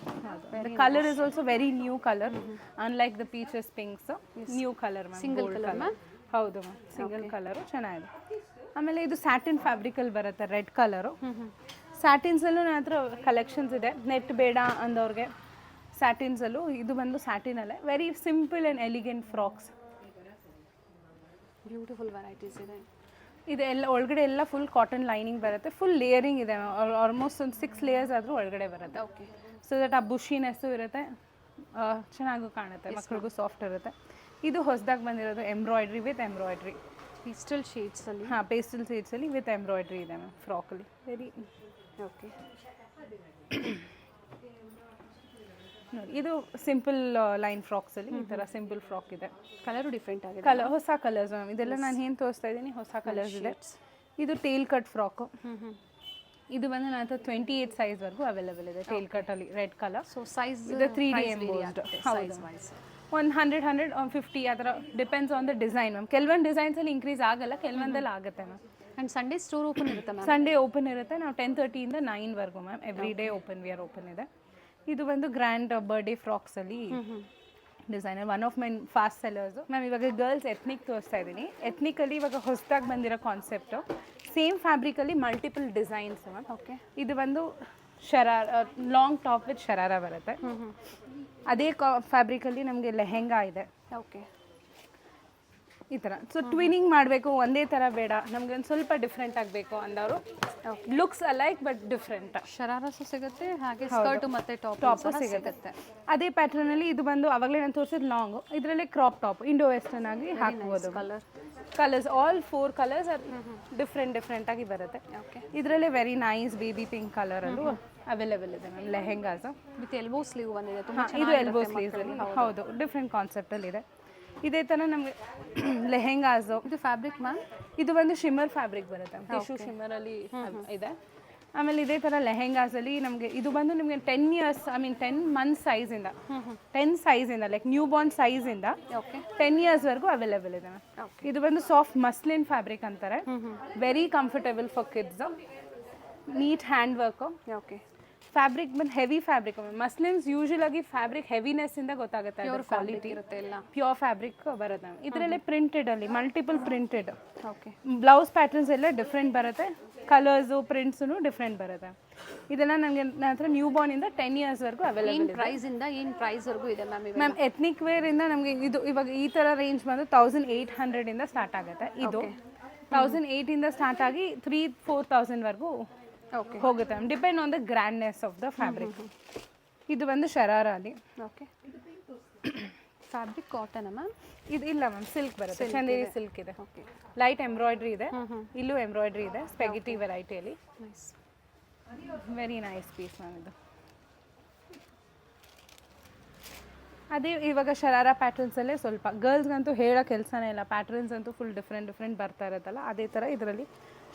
Colour is also very new colour, unlike the peaches pinks. New colour ma'am, single colour ma'am? ಹೌದು ಮ್ಯಾಮ್, ಸಿಂಗಲ್ ಕಲರು ಚೆನ್ನಾಗಿದೆ. ಆಮೇಲೆ ಇದು ಸ್ಯಾಟಿನ್ ಫ್ಯಾಬ್ರಿಕಲ್ಲಿ ಬರುತ್ತೆ, ರೆಡ್ ಕಲರು. ಸ್ಯಾಟಿನ್ಸಲ್ಲೂ ನನ್ನ ಹತ್ರ ಕಲೆಕ್ಷನ್ಸ್ ಇದೆ, ನೆಟ್ ಬೇಡ ಅಂದವ್ರಿಗೆ ಸ್ಯಾಟಿನ್ಸಲ್ಲೂ. ಇದು ಬಂದು ಸ್ಯಾಟಿನಲ್ಲೇ very simple and elegant frocks. Beautiful varieties ಇದೆ. ಇದೆಲ್ಲ ಒಳಗಡೆ ಎಲ್ಲ ಫುಲ್ ಕಾಟನ್ ಲೈನಿಂಗ್ ಬರುತ್ತೆ, ಫುಲ್ ಲೇಯರಿಂಗ್ ಇದೆ, ಆಲ್ಮೋಸ್ಟ್ ಒಂದು 6 ಲೇಯರ್ಸ್ ಆದರೂ ಒಳಗಡೆ ಬರುತ್ತೆ. ಓಕೆ ಸೊ ದಟ್ ಆ ಬುಷಿನೆಸ್ಸು ಇರುತ್ತೆ, ಚೆನ್ನಾಗೂ ಕಾಣುತ್ತೆ, ಮಕ್ಕಳಿಗೂ ಸಾಫ್ಟ್ ಇರುತ್ತೆ. ಇದು ಹೊಸದಾಗಿ ಬಂದಿರೋದು ಎಂಬ್ರಾಯ್ಡ್ರಿ ವಿತ್ ಎಂಬ್ರಾಯ್ಡ್ರಿ, ಪೇಸ್ಟಲ್ ಶೇಡ್ಸಲ್ಲಿ. ಹಾಂ, ಪೇಸ್ಟಲ್ ಶೇಡ್ಸಲ್ಲಿ ವಿತ್ ಎಂಬ್ರಾಯ್ಡ್ರಿ ಇದೆ ಮ್ಯಾಮ್ ಫ್ರಾಕಲ್ಲಿ. ವೆರಿ ಓಕೆ ನೋಡಿ, ಇದು ಸಿಂಪಲ್ ಲೈನ್ ಫ್ರಾಕ್ಸಲ್ಲಿ ಈ ಥರ ಸಿಂಪಲ್ ಫ್ರಾಕ್ ಇದೆ. ಕಲರು ಡಿಫ್ರೆಂಟ್ ಆಗಿದೆ. ಹೊಸ ಕಲರ್ಸ್ ಮ್ಯಾಮ್, ಇದೆಲ್ಲ ನಾನು ಏನು ತೋರಿಸ್ತಾ ಇದ್ದೀನಿ ಹೊಸ ಕಲರ್ಸ್ ಇದೆ. ಇದು ಟೇಲ್ ಕಟ್ ಫ್ರಾಕು. ಇದು ಬಂದು ನನ್ನ ಹತ್ರ 28 ಸೈಜ್ವರೆಗೂ ಅವೈಲೇಬಲ್ ಇದೆ ಟೇಲ್ ಕಟ್ಟಲ್ಲಿ, ರೆಡ್ ಕಲರ್. ಸೊ ಸೈಜ್ ಇದು 3D ಎಂಬೋಸ್ಡ್. ಹೌದು, ಒಂದು 100-150 ಆ ಥರ depends on the design ma'am. ಕೆಲವೊಂದು ಡಿಸೈನ್ಸಲ್ಲಿ ಇನ್ಕ್ರೀಸ್ ಆಗಲ್ಲ, ಕೆಲವೊಂದಲ್ಲಿ ಆಗುತ್ತೆ ma'am. And Sunday store open ಇರುತ್ತೆ ಮ್ಯಾಮ್? ಸಂಡೇ ಓಪನ್ ಇರುತ್ತೆ. ನಾವು 10:30 ಇಂದ 9ವರೆಗೂ ma'am, every day we are open ಇದೆ. ಇದು ಬಂದು ಗ್ರ್ಯಾಂಡ್ ಬರ್ಡೇ ಫ್ರಾಕ್ಸಲ್ಲಿ designer, one of my fast sellers ma'am. ಇವಾಗ ಗರ್ಲ್ಸ್ ಎತ್ನಿಕ್ ತೋರಿಸ್ತಾ ಇದ್ದೀನಿ. ಎತ್ನಿಕಲ್ಲಿ ಇವಾಗ ಹೊಸದಾಗಿ ಬಂದಿರೋ ಕಾನ್ಸೆಪ್ಟು, ಸೇಮ್ ಫ್ಯಾಬ್ರಿಕಲ್ಲಿ ಮಲ್ಟಿಪಲ್ ಡಿಸೈನ್ಸ್ ಮ್ಯಾಮ್. ಓಕೆ ಇದು ಬಂದು ಲಾಂಗ್ ಟಾಪ್ ವಿತ್ ಶರಾರ ಬರುತ್ತೆ. ಅದೇ ಫ್ಯಾಬ್ರಿಕಲ್ಲಿ ನಮಗೆ ಲೆಹೆಂಗಾ ಇದೆ. ಓಕೆ ಈ ಥರ. ಸೊ ಟ್ವಿನಿಂಗ್ ಮಾಡಬೇಕು, ಒಂದೇ ಥರ ಬೇಡ, ನಮ್ಗೆ ಒಂದು ಸ್ವಲ್ಪ ಡಿಫ್ರೆಂಟ್ ಆಗಬೇಕು ಅಂದವರು, ಲುಕ್ಸ್ ಅಲೈಕ್ ಬಟ್ ಡಿಫ್ರೆಂಟ್. ಶರಾರಸು ಸಿಗುತ್ತೆ, ಹಾಗೆ ಸ್ಕರ್ಟ್ ಮತ್ತು ಟಾಪು ಸಿಗುತ್ತೆ. ಅದೇ ಪ್ಯಾಟ್ರನಲ್ಲಿ ಇದು ಬಂದು ಅವಾಗಲೇ ನಾನು ತೋರಿಸಿದ ಲಾಂಗು, ಇದರಲ್ಲೇ ಕ್ರಾಪ್ ಟಾಪ್ ಇಂಡೋ ವೆಸ್ಟರ್ನ್ ಆಗಿ ಹಾಕ್ಬೋದು. ಕಲರ್ಸ್ ಆಲ್ 4 ಕಲರ್ಸ್ ಡಿಫ್ರೆಂಟ್ ಆಗಿ ಬರುತ್ತೆ. ಇದರಲ್ಲೇ ವೆರಿ ನೈಸ್ ಬೇಬಿ ಪಿಂಕ್ ಕಲರಲ್ಲೂ ಅವೈಲೇಬಲ್ ಇದೆ ma'am lehengas. With elbow sleeve ಬಂದಿದೆ. ಇದು ಎಲ್ಬೋ ಸ್ಲೀವ್ಸಲ್ಲಿ, ಹೌದು, ಡಿಫ್ರೆಂಟ್ ಕಾನ್ಸೆಪ್ಟಲ್ಲಿದೆ. ಇದೇ ಥರ ನಮಗೆ ಲೆಹೆಂಗಾಸು. ಇದು ಫ್ಯಾಬ್ರಿಕ್ ಮ್ಯಾಮ್? ಇದು ಬಂದು ಶಿಮ್ಮರ್ ಫ್ಯಾಬ್ರಿಕ್ ಬರುತ್ತೆ, ಟಿಶ್ಯೂ ಶಿಮ್ಮರಲ್ಲಿ ಇದೆ. ಆಮೇಲೆ ಇದೇ ಥರ ಲೆಹೆಂಗಾಸಲ್ಲಿ ನಮಗೆ ಇದು ಬಂದು ನಿಮಗೆ 10 ಇಯರ್ಸ್, 10 ಮಂತ್ಸ್ ಸೈಜಿಂದ 10 ಸೈಜಿಂದ ಲೈಕ್ ನ್ಯೂ ಬಾರ್ನ್ ಸೈಜಿಂದ 10 ಇಯರ್ಸ್ವರೆಗೂ ಅವೈಲೇಬಲ್ ಇದೆ ಮ್ಯಾಮ್. ಇದು ಬಂದು ಸಾಫ್ಟ್ ಮಸ್ಲಿನ್ ಫ್ಯಾಬ್ರಿಕ್ ಅಂತಾರೆ, very comfortable for kids, neat hand work. Okay fabric ಬಂದು ಹೆವಿ ಫ್ಯಾಬ್ರಿಕ್. ಮಸ್ಲಿನ್ಸ್ ಯೂಶುವಲ್ ಆಗಿ ಫ್ಯಾಬ್ರಿಕ್ ಹೆವಿನೆಸ್ಸಿಂದ ಗೊತ್ತಾಗುತ್ತೆ, ಕ್ವಾಲಿಟಿ ಇರುತ್ತೆ, ಎಲ್ಲ ಪ್ಯೂರ್ ಫ್ಯಾಬ್ರಿಕ್ ಬರುತ್ತೆ. ಇದರಲ್ಲೇ ಪ್ರಿಂಟೆಡಲ್ಲಿ multiple printed. Okay blouse patterns ಎಲ್ಲ ಡಿಫ್ರೆಂಟ್ ಬರುತ್ತೆ, ಕಲರ್ಸು ಪ್ರಿಂಟ್ಸು ಡಿಫ್ರೆಂಟ್ ಬರುತ್ತೆ. ಇದೆಲ್ಲ ನನಗೆ ನನ್ನ ಹತ್ರ ನ್ಯೂ ಬಾರ್ನಿಂದ 10 ಇಯರ್ಸ್ವರೆಗೂ ಅವೈಲೇಬಲ್ ಇದೆ. ಪ್ರೈಸಿಂದ ಏನು ಪ್ರೈಸ್ವರೆಗೂ ಇದೆ ಮ್ಯಾಮ್? ಮ್ಯಾಮ್ ಎತ್ನಿಕ್ ವೇರಿಂದ ನಮಗೆ ಇದು ಇವಾಗ ಈ ಥರ ರೇಂಜ್ ಬಂದು 1800 ಇಂದ ಸ್ಟಾರ್ಟ್ ಆಗುತ್ತೆ. ಇದು 1008 ಇಂದ ಸ್ಟಾರ್ಟ್ ಆಗಿ 3-4,000ವರೆಗೂ ಹೋಗುತ್ತೆ ma'am, depend on the grandness of the fabric. ಇದು ಬಂದು ಶರಾರ ಅಲ್ಲಿ. Okay fabric cotton ma'am. ಇದು ಇಲ್ಲ ಮ್ಯಾಮ್, ಸಿಲ್ಕ್ ಬರುತ್ತೆ, ಚಂದೇರಿ ಸಿಲ್ಕ್ ಇದೆ. ಓಕೆ, ಲೈಟ್ ಎಂಬ್ರಾಯ್ಡ್ರಿ ಇದೆ, ಇಲ್ಲೂ ಎಂಬ್ರಾಯ್ಡ್ರಿ ಇದೆ, ಸ್ಪೆಗಿಟಿ ವೆರೈಟಿಯಲ್ಲಿ. Nice. Very nice piece ma'am ಇದು. ಅದೇ ಇವಾಗ ಶರಾರಾ ಪ್ಯಾಟರ್ನ್ಸಲ್ಲೇ ಸ್ವಲ್ಪ ಗರ್ಲ್ಸ್ಗಂತೂ ಹೇಳೋ ಕೆಲಸನೇ ಇಲ್ಲ, ಪ್ಯಾಟರ್ನ್ಸ್ ಅಂತೂ ಫುಲ್ ಡಿಫ್ರೆಂಟ್ ಬರ್ತಾ ಇರುತ್ತಲ್ಲ, ಅದೇ ಥರ ಇದರಲ್ಲಿ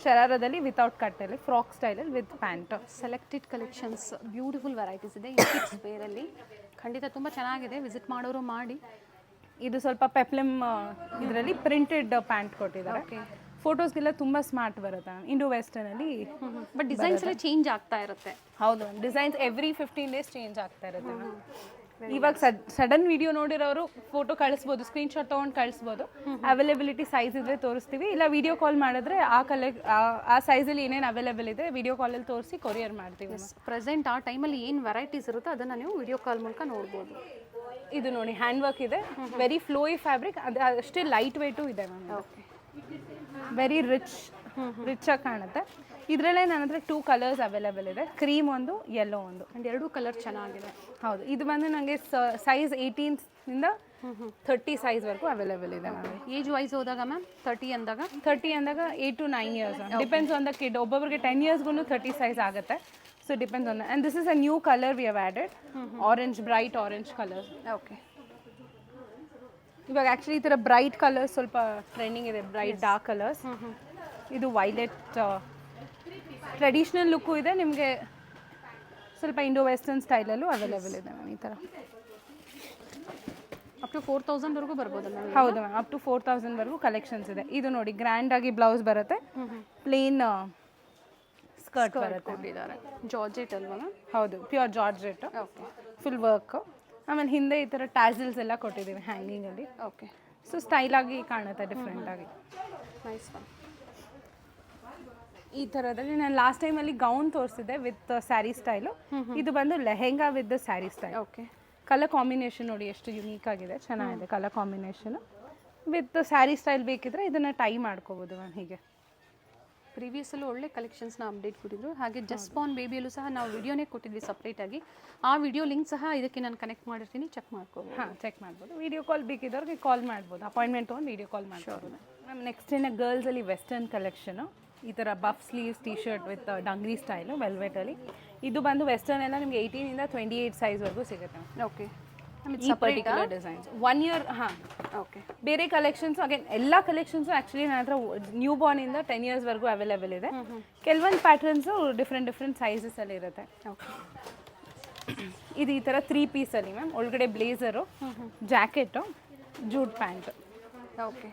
ಶರಾರದಲ್ಲಿ ವಿತೌಟ್ ಕಟ್ಟಲ್ಲಿ ಫ್ರಾಕ್ ಸ್ಟೈಲಲ್ಲಿ with pant. Selected collections, beautiful varieties ಇದೆ ಕಿಡ್ಸ್ ವೇರಲ್ಲಿ. ಖಂಡಿತ ತುಂಬ ಚೆನ್ನಾಗಿದೆ, ವಿಸಿಟ್ ಮಾಡೋರು ಮಾಡಿ. ಇದು ಸ್ವಲ್ಪ ಪೆಪ್ಲಮ್ ಇದರಲ್ಲಿ ಪ್ರಿಂಟೆಡ್ ಪ್ಯಾಂಟ್ ಕೊಟ್ಟಿದ್ದಾರೆ. ಫೋಟೋಸ್ಗೆಲ್ಲ ತುಂಬ ಸ್ಮಾರ್ಟ್ ಬರುತ್ತೆ. ಇಂಡೋ ವೆಸ್ಟರ್ನಲ್ಲಿ ಬಟ್ ಡಿಸೈನ್ಸ್ ಎಲ್ಲ ಚೇಂಜ್ ಆಗ್ತಾ ಇರುತ್ತೆ. ಹೌದು, ಡಿಸೈನ್ಸ್ ಎವ್ರಿ 15 days ಚೇಂಜ್ ಆಗ್ತಾ ಇರುತ್ತೆ. ಇವಾಗ ಸಡನ್ ವಿಡಿಯೋ ನೋಡಿರೋರು ಫೋಟೋ ಕಳಿಸ್ಬೋದು, ಸ್ಕ್ರೀನ್ಶಾಟ್ ತೊಗೊಂಡು ಕಳಿಸ್ಬೋದು. ಅವೈಲೇಬಿಲಿಟಿ ಸೈಜ್ ಇದ್ರೆ ತೋರಿಸ್ತೀವಿ, ಇಲ್ಲ ವಿಡಿಯೋ ಕಾಲ್ ಮಾಡಿದ್ರೆ ಆ ಸೈಜಲ್ಲಿ ಏನೇನು ಅವೈಲೇಬಲ್ ಇದೆ ವಿಡಿಯೋ ಕಾಲಲ್ಲಿ ತೋರಿಸಿ ಕೊರಿಯರ್ ಮಾಡ್ತೀವಿ. ಪ್ರೆಸೆಂಟ್ ಆ ಟೈಮಲ್ಲಿ ಏನು ವೆರೈಟೀಸ್ ಇರುತ್ತೋ ಅದನ್ನು ನೀವು ವಿಡಿಯೋ ಕಾಲ್ ಮೂಲಕ ನೋಡ್ಬೋದು. ಇದು ನೋಡಿ ಹ್ಯಾಂಡ್ ವರ್ಕ್ ಇದೆ, ವೆರಿ ಫ್ಲೋಯಿ ಫ್ಯಾಬ್ರಿಕ್, ಅದು ಅಷ್ಟೇ ಲೈಟ್ ವೆಯ್ಟು ಇದೆ ಮ್ಯಾಮ್. ವೆರಿ ರಿಚ್ ಆಗಿ ಕಾಣುತ್ತೆ. ಇದರಲ್ಲೇ ನನ್ನ ಹತ್ರ 2 ಕಲರ್ಸ್ ಅವೈಲೇಬಲ್ ಇದೆ, ಕ್ರೀಮ್ ಒಂದು, ಯೆಲ್ಲೋ ಒಂದು. ಆ್ಯಂಡ್ 2 ಕಲರ್ ಚೆನ್ನಾಗಿದೆ. ಹೌದು, ಇದು ಬಂದು ನನಗೆ ಸೈಜ್ 18 30 ಸೈಜ್ವರೆಗೂ ಅವೈಲೇಬಲ್ ಇದೆ ಮ್ಯಾಮ್. ಏಜ್ ವೈಸ್ ಹೋದಾಗ ಮ್ಯಾಮ್ 30 ಅಂದಾಗ 8 to 9 years depends on the kid. ಒಬ್ಬೊಬ್ಬರಿಗೆ 10 yearsಗೂ 30 ಸೈಜ್ ಆಗುತ್ತೆ. So depends on and this is a new colour we have added, orange, bright orange colour. Okay, ಇವಾಗ ಆ್ಯಕ್ಚುಲಿ ಈ ಥರ bright colours ಸ್ವಲ್ಪ trending ಇದೆ, bright dark colours. ಇದು violet traditional look ಇದೆ, ನಿಮಗೆ ಸ್ವಲ್ಪ ಇಂಡೋ ವೆಸ್ಟರ್ನ್ ಸ್ಟೈಲಲ್ಲೂ ಅವೈಲೇಬಲ್ ಇದೆ ಮ್ಯಾಮ್. ಈ ಥರ ಅಪ್ ಟು 4000ವರೆಗೂ ಬರ್ಬೋದು ಮ್ಯಾಮ್. ಹೌದು ಮ್ಯಾಮ್, ಅಪ್ ಟು 4000ವರೆಗೂ ಕಲೆಕ್ಷನ್ಸ್ ಇದೆ. ಇದು ನೋಡಿ ಗ್ರ್ಯಾಂಡಾಗಿ ಬ್ಲೌಸ್ ಬರುತ್ತೆ, ಪ್ಲೇನ್ ಸ್ಕರ್ಟ್ ಬರುತ್ತೆ. ಕೊಟ್ಟಿದ್ದಾರೆ ಜಾರ್ಜೆಟ್ ಅಲ್ವಾ ಮ್ಯಾಮ್? ಹೌದು, pure georgette, okay, full work. ಆಮೇಲೆ ಹಿಂದೆ ಈ ಥರ ಟ್ಯಾಸಲ್ಸ್ ಎಲ್ಲ ಕೊಟ್ಟಿದ್ದೀವಿ ಹ್ಯಾಂಗಿಂಗಲ್ಲಿ. ಓಕೆ, ಸೊ ಸ್ಟೈಲಾಗಿ ಕಾಣುತ್ತೆ, ಡಿಫ್ರೆಂಟಾಗಿ. Nice ma'am. ಈ ಥರದಲ್ಲಿ ನಾನು ಲಾಸ್ಟ್ ಟೈಮಲ್ಲಿ ಗೌನ್ ತೋರಿಸಿದ್ದೆ ವಿತ್ ಸ್ಯಾರಿ ಸ್ಟೈಲು. ಇದು ಬಂದು lehenga with sari style. Okay, colour combination ನೋಡಿ ಎಷ್ಟು ಯುನೀಕ್ ಆಗಿದೆ, ಚೆನ್ನಾಗಿದೆ colour combination. With sari style ಬೇಕಿದ್ರೆ ಇದನ್ನು ಟೈ ಮಾಡ್ಕೋಬೋದು ಮ್ಯಾಮ್. ಹೀಗೆ ಪ್ರೀವಿಯಸ್ಸಲ್ಲೂ ಒಳ್ಳೆ ಕಲೆಕ್ಷನ್ಸ್ನ ಅಪ್ಡೇಟ್ ಕೊಟ್ಟಿದ್ರು. ಹಾಗೆ ಜಸ್ಟ್ ಬಾರ್ನ್ ಬೇಬಿಯಲ್ಲೂ ಸಹ ನಾವು ವಿಡಿಯೋನೇ ಕೊಟ್ಟಿದ್ವಿ ಸಪ್ರೇಟಾಗಿ. ಆ ವಿಡಿಯೋ ಲಿಂಕ್ ಸಹ ಇದಕ್ಕೆ ನಾನು ಕನೆಕ್ಟ್ ಮಾಡಿರ್ತೀನಿ, ಚೆಕ್ ಮಾಡ್ಕೋಬೋದು. ಹಾಂ, ಚೆಕ್ ಮಾಡ್ಬೋದು. ವಿಡಿಯೋ ಕಾಲ್ ಬೇಕಿದ್ದವ್ರಿಗೆ ಕಾಲ್ ಮಾಡ್ಬೋದು, ಅಪಾಯಿಂಟ್ಮೆಂಟ್ ತೊಗೊಂಡು ವಿಡಿಯೋ ಕಾಲ್ ಮಾಡ್ಬೋದು ಮ್ಯಾಮ್. ನೆಕ್ಸ್ಟ್ ಇನ್ನು ಗರ್ಲ್ಸಲ್ಲಿ ವೆಸ್ಟರ್ನ್ ಕಲೆಕ್ಷನು, ಈ ಥರ puff sleeves T shirt with dungaree style ವೆಲ್ವೆಟಲ್ಲಿ. ಇದು ಬಂದು ವೆಸ್ಟರ್ನ್ ಎಲ್ಲ ನಿಮಗೆ 18 to 28 ಸೈಜ್ವರೆಗೂ ಸಿಗುತ್ತೆ. ಓಕೆ, ಈ ಪರ್ಟಿಕ್ಯುಲರ್ ಡಿಸೈನ್ಸ್ 1 year. ಹಾಂ, ಓಕೆ. ಬೇರೆ ಕಲೆಕ್ಷನ್ಸ್ ಅಗೇನ್ ಎಲ್ಲ ಕಲೆಕ್ಷನ್ಸು ಆ್ಯಕ್ಚುಲಿ ನನ್ನ ಹತ್ರ ನ್ಯೂ ಬಾರ್ನಿಂದ 10 yearsವರೆಗೂ ಅವೈಲೇಬಲ್ ಇದೆ. ಕೆಲವೊಂದು ಪ್ಯಾಟರ್ನ್ಸು ಡಿಫ್ರೆಂಟ್ ಸೈಜಸಲ್ಲಿ ಇರುತ್ತೆ. ಓಕೆ, ಇದು ಈ ಥರ 3 ಪೀಸಲ್ಲಿ ಮ್ಯಾಮ್, ಒಳಗಡೆ blazer, jacket, jute pant. Okay,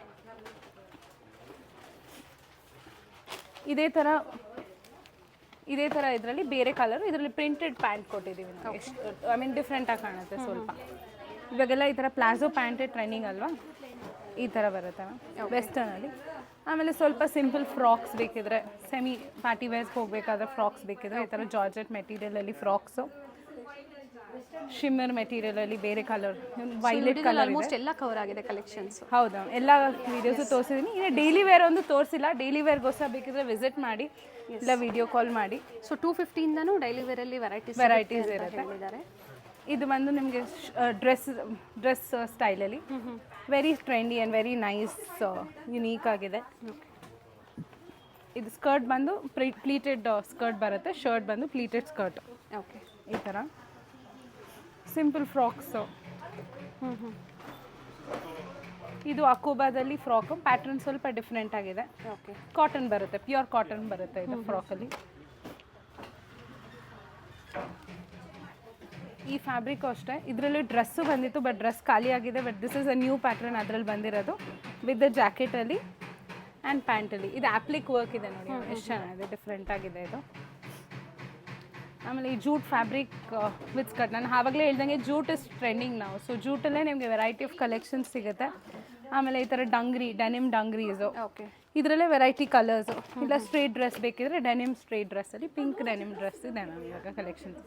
ಇದೇ ಥರ ಇದರಲ್ಲಿ ಬೇರೆ ಕಲರ್, ಇದರಲ್ಲಿ ಪ್ರಿಂಟೆಡ್ ಪ್ಯಾಂಟ್ ಕೊಟ್ಟಿದ್ದೀವಿ ನಾವು. ಎಷ್ಟು ಐ ಮೀನ್ ಡಿಫ್ರೆಂಟಾಗಿ ಕಾಣುತ್ತೆ ಸ್ವಲ್ಪ. ಇವಾಗೆಲ್ಲ ಈ ಥರ ಪ್ಲಾಜೋ ಪ್ಯಾಂಟೇ ಟ್ರೆಂಡಿಂಗ್ ಅಲ್ವಾ, ಈ ಥರ ಬರುತ್ತೆ ಮ್ಯಾಮ್ ವೆಸ್ಟರ್ನಲ್ಲಿ. ಆಮೇಲೆ ಸ್ವಲ್ಪ ಸಿಂಪಲ್ ಫ್ರಾಕ್ಸ್ ಬೇಕಿದ್ರೆ, ಸೆಮಿ ಪಾರ್ಟಿ ವೇರ್ಸ್ಗೆ ಹೋಗಬೇಕಾದ್ರೆ ಫ್ರಾಕ್ಸ್ ಬೇಕಿದ್ರೆ ಈ ಥರ ಜಾರ್ಜೆಟ್ ಮೆಟೀರಿಯಲಲ್ಲಿ ಫ್ರಾಕ್ಸು, ಶಿಮ್ಮರ್ ಮೆಟೀರಿಯಲಲ್ಲಿ ಬೇರೆ ಕಲರ್, ವೈಲೆಟ್ ಕಲರ್. ಆಲ್ಮೋಸ್ಟ್ ಎಲ್ಲ ಕವರ್ ಆಗಿದೆ ಕಲೆಕ್ಷನ್ಸ್. ಹೌದು, ಎಲ್ಲ ವೀಡಿಯೋಸು ತೋರಿಸಿದ್ದೀನಿ. ಇನ್ನು ಡೈಲಿ ವೇರ್ ಒಂದು ತೋರಿಸಿಲ್ಲ, ಡೈಲಿ ವೇರ್ಗೋಸ್ಕರ ಬೇಕಿದ್ರೆ ವಿಸಿಟ್ ಮಾಡಿ, ಇಲ್ಲ ವಿಡಿಯೋ ಕಾಲ್ ಮಾಡಿ. ಸೊ 250ಇಂದನೂ ಡೈಲಿ ವೇರಲ್ಲಿ ವೆರೈಟೀಸ್ ಇರುತ್ತೆ. ಹೇಳಿದ್ದಾರೆ. ಇದು ಬಂದು ನಿಮಗೆ ಡ್ರೆಸ್ ಸ್ಟೈಲಲ್ಲಿ very trendy and very nice, unique ಆಗಿದೆ. ಇದು ಸ್ಕರ್ಟ್ ಬಂದು ಪ್ಲೀಟೆಡ್ ಸ್ಕರ್ಟ್ ಬರುತ್ತೆ, ಶರ್ಟ್ ಬಂದು ಪ್ಲೀಟೆಡ್ ಸ್ಕರ್ಟ್. ಓಕೆ, ಈ ಥರ ಸಿಂಪಲ್ ಫ್ರಾಕ್ಸು. ಇದು ಅಕೋಬಾದಲ್ಲಿ ಫ್ರಾಕು, ಪ್ಯಾಟರ್ನ್ ಸ್ವಲ್ಪ ಡಿಫ್ರೆಂಟ್ ಆಗಿದೆ. ಓಕೆ, ಕಾಟನ್ ಬರುತ್ತೆ, ಪ್ಯೂರ್ ಕಾಟನ್ ಬರುತ್ತೆ ಇದು ಫ್ರಾಕಲ್ಲಿ. ಈ ಫ್ಯಾಬ್ರಿಕ್ ಅಷ್ಟೇ, ಇದರಲ್ಲಿ ಡ್ರೆಸ್ಸು ಬಂದಿತ್ತು, ಬಟ್ ಡ್ರೆಸ್ ಖಾಲಿ ಆಗಿದೆ. But this is a new pattern ಅದರಲ್ಲಿ ಬಂದಿರೋದು, ವಿತ್ ದ ಜಾಕೆಟಲ್ಲಿ ಆ್ಯಂಡ್ ಪ್ಯಾಂಟಲ್ಲಿ. ಇದು ಆ್ಯಪ್ಲಿಕ್ ವರ್ಕ್ ಇದೆ ನೋಡಿ, ಎಷ್ಟು ಚೆನ್ನಾಗಿದೆ, ಡಿಫ್ರೆಂಟ್ ಆಗಿದೆ ಇದು. ಆಮೇಲೆ ಈ ಜೂಟ್ ಫ್ಯಾಬ್ರಿಕ್ ವಿತ್ ಸ್ಕರ್ಟ್, ನಾನು ಆವಾಗಲೇ ಹೇಳ್ದಂಗೆ ಜೂಟ್ ಇಸ್ ಟ್ರೆಂಡಿಂಗ್ ನಾವು. ಸೊ ಜೂಟಲ್ಲೇ ನಿಮಗೆ ವೆರೈಟಿ ಆಫ್ ಕಲೆಕ್ಷನ್ಸ್ ಸಿಗುತ್ತೆ. ಆಮೇಲೆ ಈ ಥರ ಡೆನಿಮ್ ಡಂಗ್ರೀಸು, ಓಕೆ, ಇದರಲ್ಲೇ ವೆರೈಟಿ ಕಲರ್ಸು. ಇಲ್ಲ ಸ್ಟ್ರೇಟ್ ಡ್ರೆಸ್ ಬೇಕಿದ್ರೆ ಡೆನಿಮ್ ಸ್ಟ್ರೇಟ್ ಡ್ರೆಸ್ಸಲ್ಲಿ ಪಿಂಕ್ ಡೆನಿಮ್ ಡ್ರೆಸ್ ಇದೆ ಮ್ಯಾಮ್ ಇವಾಗ ಕಲೆಕ್ಷನ್ಸ್.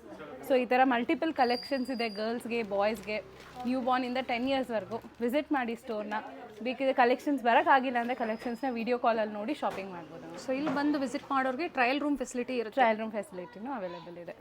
ಸೊ ಈ ಥರ ಮಲ್ಟಿಪಲ್ ಕಲೆಕ್ಷನ್ಸ್ ಇದೆ ಗರ್ಲ್ಸ್ಗೆ, ಬಾಯ್ಸ್ಗೆ, ನ್ಯೂ ಬಾರ್ನಿಂದ 10 yearsವರೆಗೂ. ವಿಸಿಟ್ ಮಾಡಿ ಸ್ಟೋರ್ನ. ಬೇಕಿದ್ರೆ ಕಲೆಕ್ಷನ್ಸ್ ಬರೋಕ್ಕಾಗಿಲ್ಲ ಅಂದರೆ ಕಲೆಕ್ಷನ್ಸ್ನ ವೀಡಿಯೋ ಕಾಲಲ್ಲಿ ನೋಡಿ ಶಾಪಿಂಗ್ ಮಾಡ್ಬೋದು. ಸೊ ಇಲ್ಲಿ ಬಂದು ವಿಸಿಟ್ ಮಾಡೋರಿಗೆ ಟ್ರಯಲ್ ರೂಮ್ ಫೆಸಿಲಿಟಿ ಇರುತ್ತೆ. ಟ್ರಯಲ್ ರೂಮ್ ಫೆಸಿಲಿಟಿನೂ ಅವೈಲೇಬಲ್ ಇದೆ.